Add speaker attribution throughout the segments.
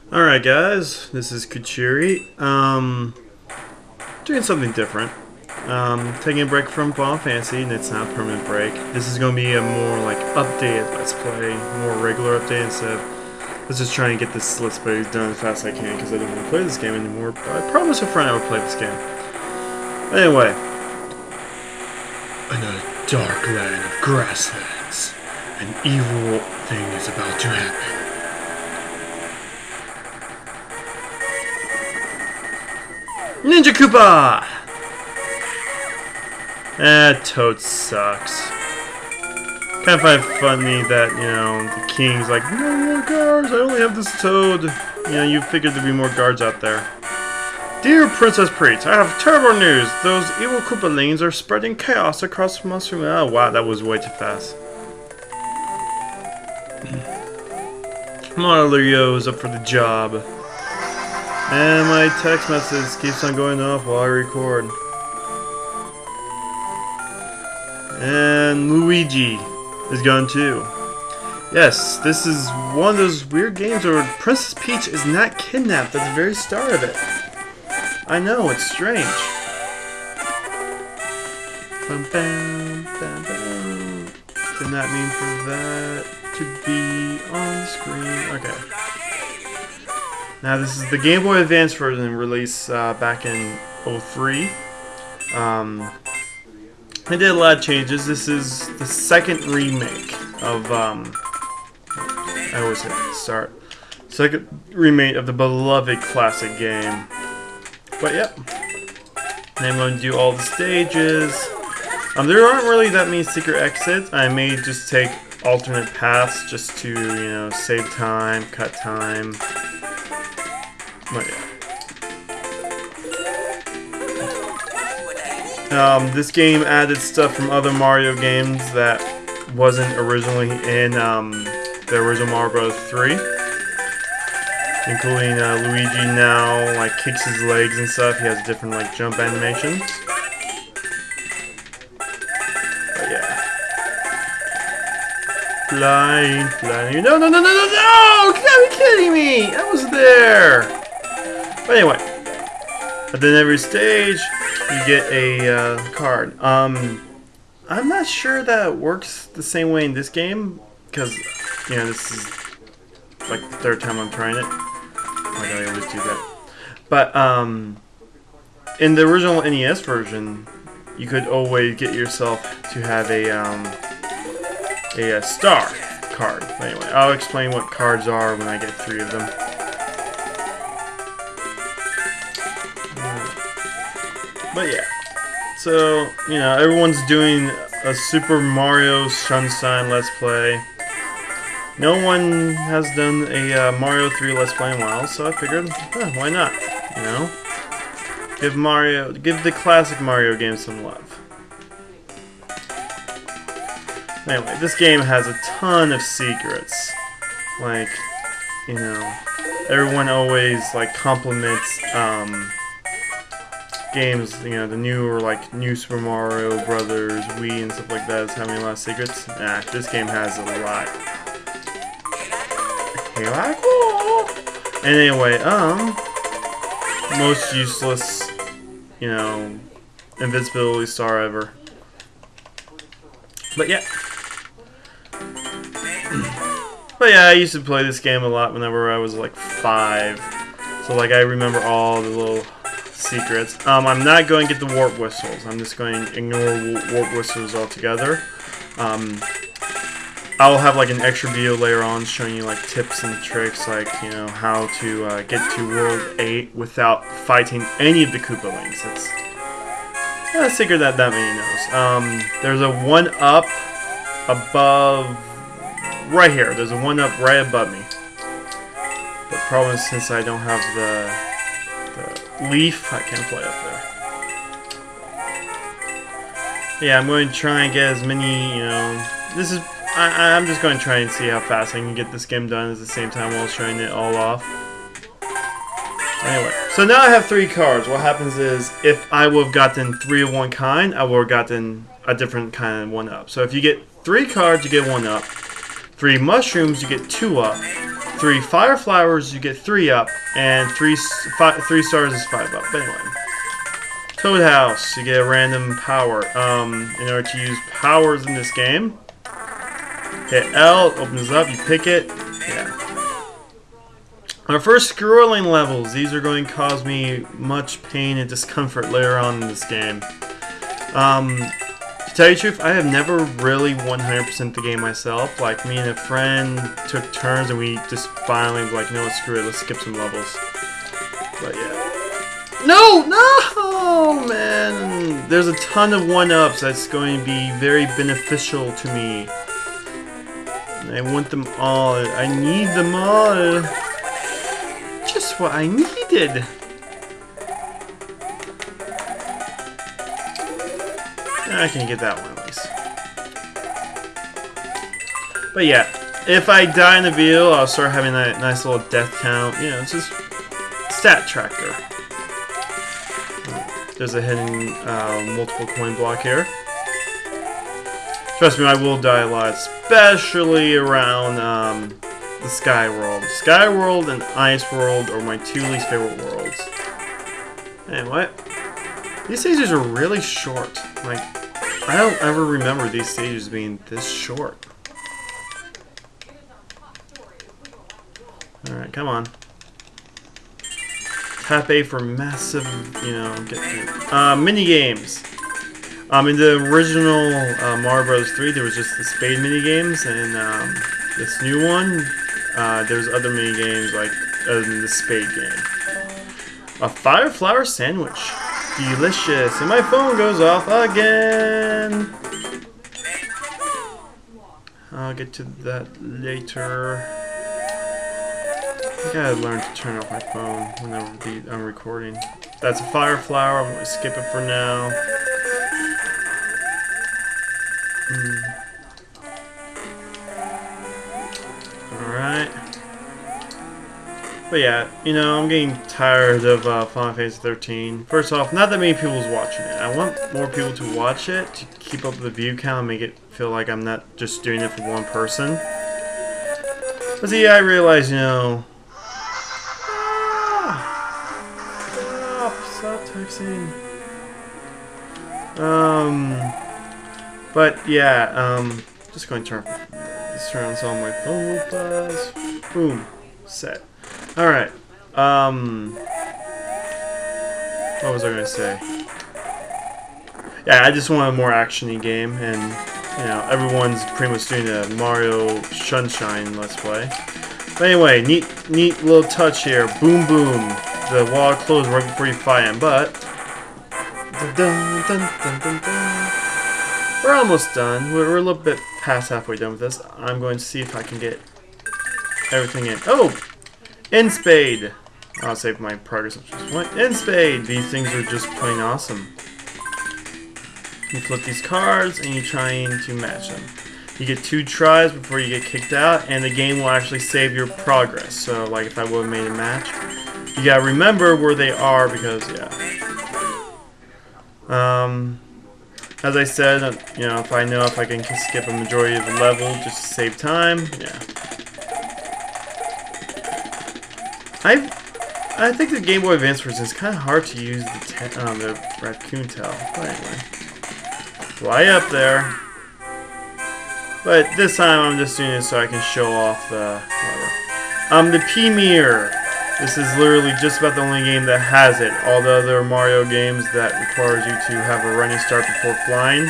Speaker 1: Alright guys, this is Kuchiri. Doing something different. Taking a break from Final Fantasy, and it's not a permanent break. This is going to be a more like updated Let's Play, more regular update instead of let's just try and get this Let's Play done as fast as I can because I don't want to play this game anymore. But I promised a friend I would play this game. Anyway. Another dark land of grasslands. An evil thing is about to happen. Ninja Koopa! Toad sucks. Kind of find it funny that, you know, the king's like, no more guards, I only have this toad. You know, you figured there'd be more guards out there. Dear Princess Preach, I have terrible news. Those evil Koopalings are spreading chaos across Mushroom. Oh wow, that was way too fast. Mario is up for the job. And my text message keeps on going off while I record. And Luigi is gone too. Yes, this is one of those weird games where Princess Peach is not kidnapped at the very start of it. I know, it's strange. Bum, bam, bam, bam. Did not mean for that to be on the screen. Okay. Now this is the Game Boy Advance version released back in '03. They did a lot of changes. This is the second remake of I always hit the start. Second remake of the beloved classic game. But yep. And I'm going to do all the stages. There aren't really that many secret exits. I may just take alternate paths just to, you know, save time, cut time. But yeah. This game added stuff from other Mario games that wasn't originally in the original Mario Bros. 3. Including Luigi now like kicks his legs and stuff. He has different like jump animations. But yeah. Flying, flying. No, no, no, no, no, no! You gotta be kidding me! I was there! But anyway. But then every stage, you get a card. I'm not sure that it works the same way in this game. Because, you know, this is like the third time I'm trying it. Like I always do that. But in the original NES version, you could always get yourself to have a star card. But anyway, I'll explain what cards are when I get 3 of them. But yeah, so you know everyone's doing a Super Mario Sunshine Let's Play. No one has done a Mario 3 Let's Play in a while, so I figured, why not? You know, give the classic Mario game some love. Anyway, this game has a ton of secrets. Like, you know, everyone always like compliments games. You know, the newer like New Super Mario Brothers, Wii, and stuff like that is having a lot of secrets. Nah, this game has a lot. And anyway, most useless, you know, invincibility star ever. But yeah. But yeah, I used to play this game a lot whenever I was like 5. So like I remember all the little secrets. I'm not going to get the warp whistles. I'm just going to ignore warp whistles altogether. I'll have like an extra video later on showing you like tips and tricks, like, you know, how to get to World 8 without fighting any of the Koopalings. That's not a secret that many knows. There's a 1-up above, right here. There's a 1-up right above me. But problem is, since I don't have the leaf, I can't play up there. Yeah, I'm going to try and get as many, you know, this is. I'm just going to try and see how fast I can get this game done at the same time while trying it all off. Anyway, so now I have 3 cards. What happens is, if I would have gotten 3 of one kind, I would have gotten a different kind of 1-up. So if you get 3 cards, you get 1-up. 3 mushrooms, you get 2-up. 3 fire flowers, you get 3 up, and 3 stars is 5 up. But anyway, Toad House, you get a random power. In order to use powers in this game, hit L, it opens up, you pick it. Yeah. Our first scrolling levels. These are going to cause me much pain and discomfort later on in this game. To tell you the truth, I have never really 100% the game myself. Like, me and a friend took turns and we just finally were like, you know what, screw it, let's skip some levels. But yeah. No! No! Man! There's a ton of 1-ups that's going to be very beneficial to me. And I want them all. I need them all. Just what I needed. I can get that one at least. But yeah, if I die in the video, I'll start having that nice little death count. You know, it's just stat tracker. There's a hidden multiple coin block here. Trust me, I will die a lot, especially around the Sky World. Sky World and Ice World are my 2 least favorite worlds. Anyway, these stages are really short. Like, I don't ever remember these stages being this short. Alright, come on. Tap A for massive, you know, mini games. In the original Mario Bros. 3, there was just the spade mini games, and this new one, there's other mini games like other than the spade game. A fire flower sandwich, delicious, and my phone goes off again. I'll get to that later. I gotta learn to turn off my phone whenever I'm recording. That's a fire flower. I'm gonna skip it for now. Alright. But yeah, you know, I'm getting tired of Final Fantasy XIII. First off, not that many people's watching it. I want more people to watch it to keep up the view count and make it feel like I'm not just doing it for one person. But see, I realize, you know... Stop texting. But yeah, just going to turn this on my phone will buzz. Boom. Set. Alright. What was I going to say? Yeah, I just want a more action-y game, and you know, everyone's pretty much doing a Mario Sunshine Let's Play. But anyway, neat little touch here. Boom boom. The wall closed right before you fight him, but we're almost done. We're a little bit past halfway done with this. I'm going to see if I can get everything in. Oh! In spade! I'll save my progress up to this point. In spade! These things are just plain awesome. You flip these cards and you're trying to match them. You get 2 tries before you get kicked out, and the game will actually save your progress. So, like if I would have made a match, you gotta remember where they are because, yeah. As I said, you know, if I can skip a majority of the level just to save time, yeah. I think the Game Boy Advance version is kind of hard to use the raccoon tail. But anyway, fly up there. But this time I'm just doing it so I can show off the P mirror. This is literally just about the only game that has it. All the other Mario games that requires you to have a running start before flying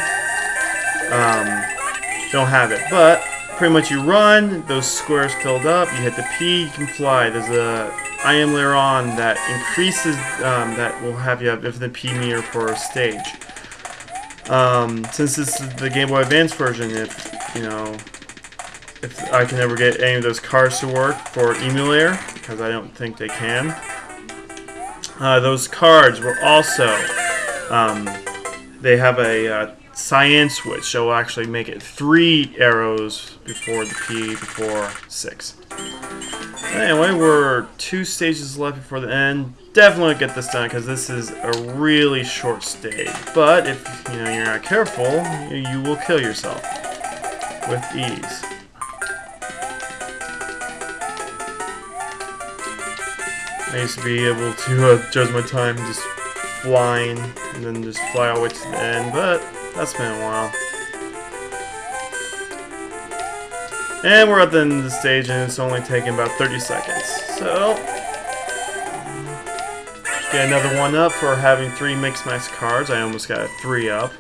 Speaker 1: don't have it. But pretty much you run, those squares filled up, you hit the P, you can fly. There's a item later on that increases, that will have you have infinite P meter for a stage. Since this is the Game Boy Advance version, if I can ever get any of those cards to work for emulator, because I don't think they can. Those cards will also, they have a cyan switch that will actually make it 3 arrows before the P before 6. Anyway, we're 2 stages left before the end. Definitely get this done because this is a really short stage. But if you're not careful, you will kill yourself with ease. I used to be able to judge my time just flying and then just fly all the way to the end, but that's been a while. And we're at the end of the stage and it's only taking about 30 seconds. So, get another one up for having 3 Mix Max cards. I almost got a 3 up.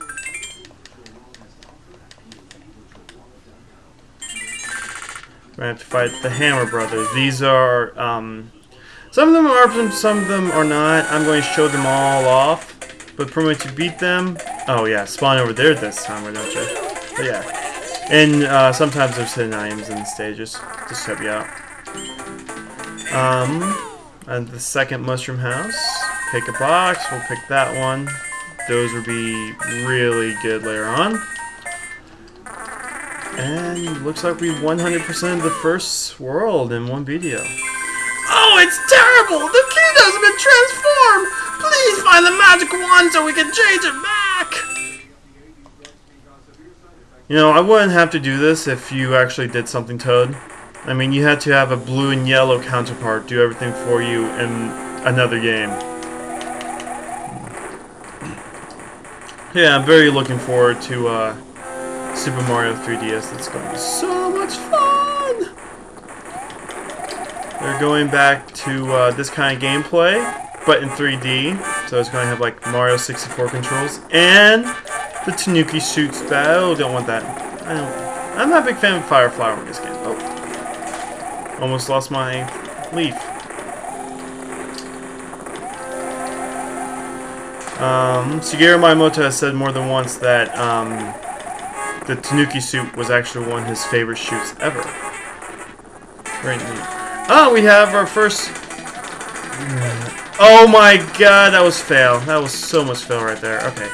Speaker 1: We're going to have to fight the Hammer Brothers. These are, some of them are awesome, some of them are not. I'm going to show them all off. But pretty much to beat them, oh yeah, spawn over there this time, why don't you? But yeah. And sometimes there's hidden items in the stages, just to help you out. And the second mushroom house, pick a box, we'll pick that one. Those will be really good later on. And looks like we 100% of the first world in one video. Oh, it's terrible! The key hasn't been transformed! Please find the magic wand so we can change it back! You know, I wouldn't have to do this if you actually did something, Toad. I mean, you had to have a blue and yellow counterpart do everything for you in another game. Yeah, I'm very looking forward to Super Mario 3DS. It's going to be so much fun! They're going back to this kind of gameplay, but in 3D. So it's going to have like Mario 64 controls and the Tanuki suits. Oh, don't want that. I'm not a big fan of Fire Flower in this game. Oh, almost lost my leaf. Shigeru Miyamoto has said more than once that the Tanuki suit was actually one of his favorite shoots ever. Very neat. Oh, we have our first... Oh my god, that was fail. That was so much fail right there. Okay.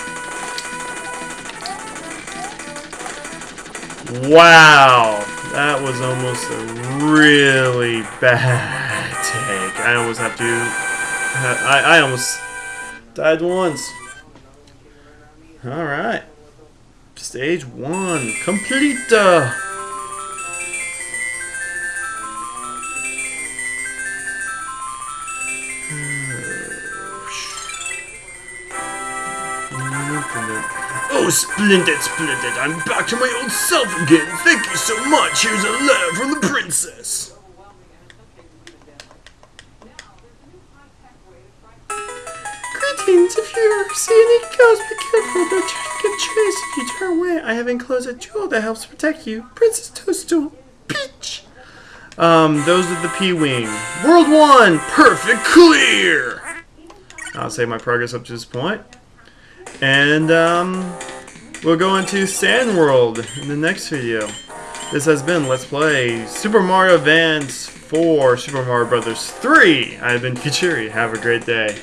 Speaker 1: Wow. That was almost a really bad take. I almost have to... I almost died once. Alright. Stage 1. Complete. Oh, splendid, splendid. I'm back to my old self again. Thank you so much. Here's a letter from the princess. Greetings. If you see any ghosts, be careful. They'll get chased if you turn away. I have enclosed a jewel that helps protect you. Princess Toadstool. Peach. Those are the P-Wing. World 1. Perfect clear. I'll save my progress up to this point. And, we'll go into Sand World in the next video. This has been Let's Play Super Mario Advance 4 Super Mario Bros. 3. I've been Kichiri. Have a great day.